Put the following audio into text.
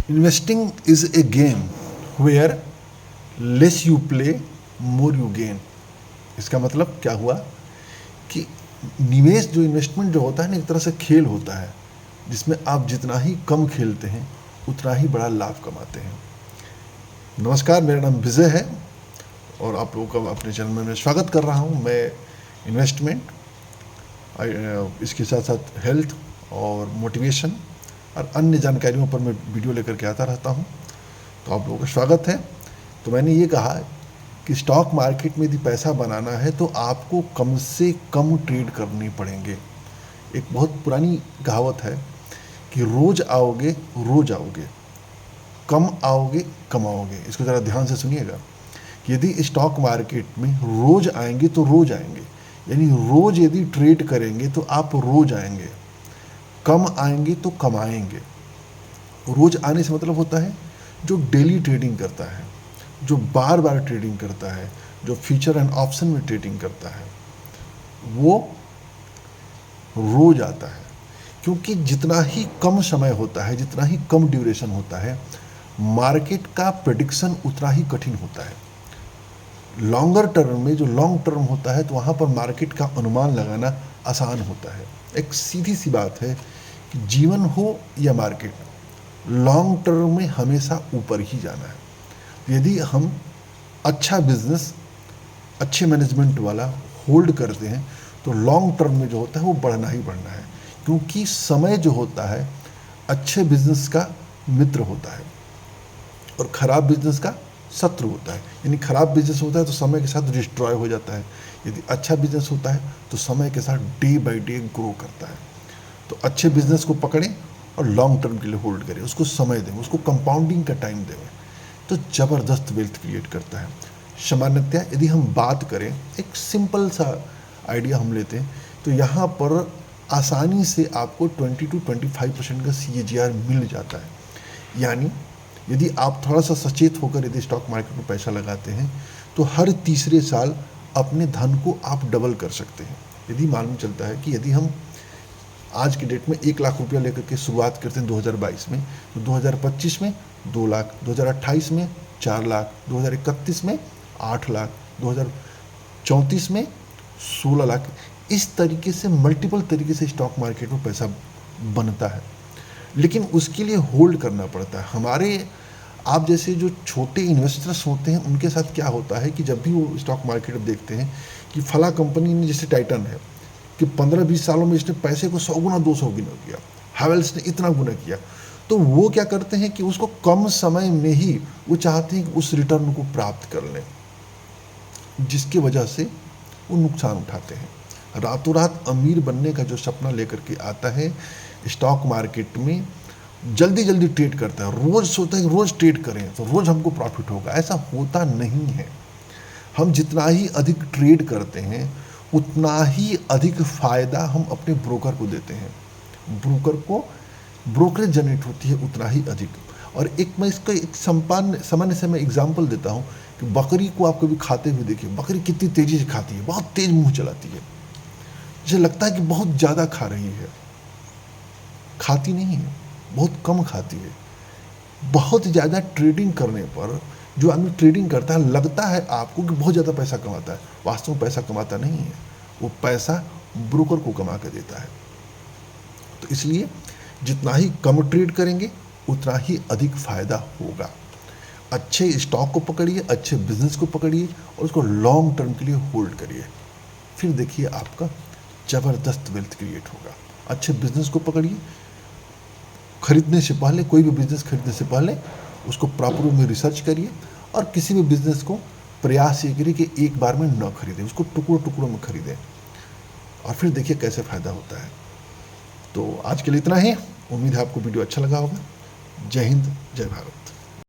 Investing is a game where less you play, more you gain. इसका मतलब क्या हुआ कि निवेश जो इन्वेस्टमेंट जो होता है ना, एक तरह से खेल होता है जिसमें आप जितना ही कम खेलते हैं उतना ही बड़ा लाभ कमाते हैं। नमस्कार, मेरा नाम विजय है और आप लोगों का अपने चैनल में मैं स्वागत कर रहा हूं। मैं इन्वेस्टमेंट, इसके साथ साथ हेल्थ और मोटिवेशन और अन्य जानकारियों पर मैं वीडियो लेकर के आता रहता हूं। तो आप लोगों का स्वागत है। तो मैंने ये कहा कि स्टॉक मार्केट में यदि पैसा बनाना है तो आपको कम से कम ट्रेड करने पड़ेंगे। एक बहुत पुरानी कहावत है कि रोज़ आओगे रोज़ आओगे, कम आओगे कमाओगे। इसको ज़रा ध्यान से सुनिएगा कि यदि स्टॉक मार्केट में रोज़ आएंगे तो रोज़ आएंगे, यानी रोज़ यदि ट्रेड करेंगे तो आप रोज़ आएंगे, कम आएंगे तो कमाएंगे। रोज़ आने से मतलब होता है जो डेली ट्रेडिंग करता है, जो बार बार ट्रेडिंग करता है, जो फ्यूचर एंड ऑप्शन में ट्रेडिंग करता है, वो रोज़ आता है। क्योंकि जितना ही कम समय होता है, जितना ही कम ड्यूरेशन होता है, मार्केट का प्रेडिक्शन उतना ही कठिन होता है। लॉन्गर टर्म में जो लॉन्ग टर्म होता है तो वहाँ पर मार्केट का अनुमान लगाना आसान होता है। एक सीधी सी बात है कि जीवन हो या मार्केट, लॉन्ग टर्म में हमेशा ऊपर ही जाना है। यदि हम अच्छा बिजनेस, अच्छे मैनेजमेंट वाला होल्ड करते हैं तो लॉन्ग टर्म में जो होता है वो बढ़ना ही बढ़ना है। क्योंकि समय जो होता है अच्छे बिजनेस का मित्र होता है और ख़राब बिजनेस का शत्रु होता है। यानी ख़राब बिजनेस होता है तो समय के साथ डिस्ट्रॉय हो जाता है, यदि अच्छा बिजनेस होता है तो समय के साथ डे बाय डे ग्रो करता है। तो अच्छे बिजनेस को पकड़ें और लॉन्ग टर्म के लिए होल्ड करें, उसको समय दें, उसको कंपाउंडिंग का टाइम दें, तो ज़बरदस्त वेल्थ क्रिएट करता है। सामान्यतः यदि हम बात करें, एक सिंपल सा आइडिया हम लेते हैं तो यहाँ पर आसानी से आपको 20 to 25% का CAGR मिल जाता है। यानी यदि आप थोड़ा सा सचेत होकर यदि स्टॉक मार्केट में पैसा लगाते हैं तो हर तीसरे साल अपने धन को आप डबल कर सकते हैं। यदि मालूम चलता है कि यदि हम आज की डेट में 1 लाख रुपया लेकर के शुरुआत करते हैं 2022 में, तो 2025 में 2 लाख, 2028 में 4 लाख, 2031 में 8 लाख, 2034 में 16 लाख। इस तरीके से मल्टीपल तरीके से स्टॉक मार्केट में पैसा बनता है, लेकिन उसके लिए होल्ड करना पड़ता है। हमारे आप जैसे जो छोटे इन्वेस्टर्स होते हैं उनके साथ क्या होता है कि जब भी वो स्टॉक मार्केट में देखते हैं कि फला कंपनी ने, जैसे टाइटन है, कि 15-20 सालों में इसने पैसे को 100 गुना 200 गुना किया, हैवेल्स ने इतना गुना किया, तो वो क्या करते हैं कि उसको कम समय में ही वो चाहते हैं कि उस रिटर्न को प्राप्त कर लें, जिसकी वजह से वो नुकसान उठाते हैं। रातों रात अमीर बनने का जो सपना लेकर के आता है स्टॉक मार्केट में, जल्दी जल्दी ट्रेड करता है, रोज़ सोचता है कि रोज़ ट्रेड करें तो रोज़ हमको प्रॉफिट होगा। ऐसा होता नहीं है। हम जितना ही अधिक ट्रेड करते हैं उतना ही अधिक फ़ायदा हम अपने ब्रोकर को देते हैं। ब्रोकर को ब्रोकरेज जनरेट होती है उतना ही अधिक। और एक मैं इसका एक सामान्य से मैं एग्जांपल देता हूँ कि बकरी को आप कभी खाते हुए देखिए। बकरी कितनी तेज़ी से खाती है, बहुत तेज़ मुँह चलाती है, मुझे लगता है कि बहुत ज़्यादा खा रही है। खाती नहीं है, बहुत कम खाती है। बहुत ज़्यादा ट्रेडिंग करने पर जो आदमी ट्रेडिंग करता है लगता है आपको कि बहुत ज़्यादा पैसा कमाता है, वास्तव में पैसा कमाता नहीं है, वो पैसा ब्रोकर को कमा के देता है। तो इसलिए जितना ही कम ट्रेड करेंगे उतना ही अधिक फ़ायदा होगा। अच्छे स्टॉक को पकड़िए, अच्छे बिजनेस को पकड़िए और उसको लॉन्ग टर्म के लिए होल्ड करिए, फिर देखिए आपका ज़बरदस्त वेल्थ क्रिएट होगा। अच्छे बिजनेस को पकड़िए, खरीदने से पहले, कोई भी बिज़नेस खरीदने से पहले उसको प्रॉपर वे में रिसर्च करिए और किसी भी बिज़नेस को प्रयास ये करिए कि एक बार में न खरीदें, उसको टुकड़ों टुकड़ों में खरीदें और फिर देखिए कैसे फ़ायदा होता है। तो आज के लिए इतना ही। उम्मीद है आपको वीडियो अच्छा लगा होगा। जय हिंद, जय भारत।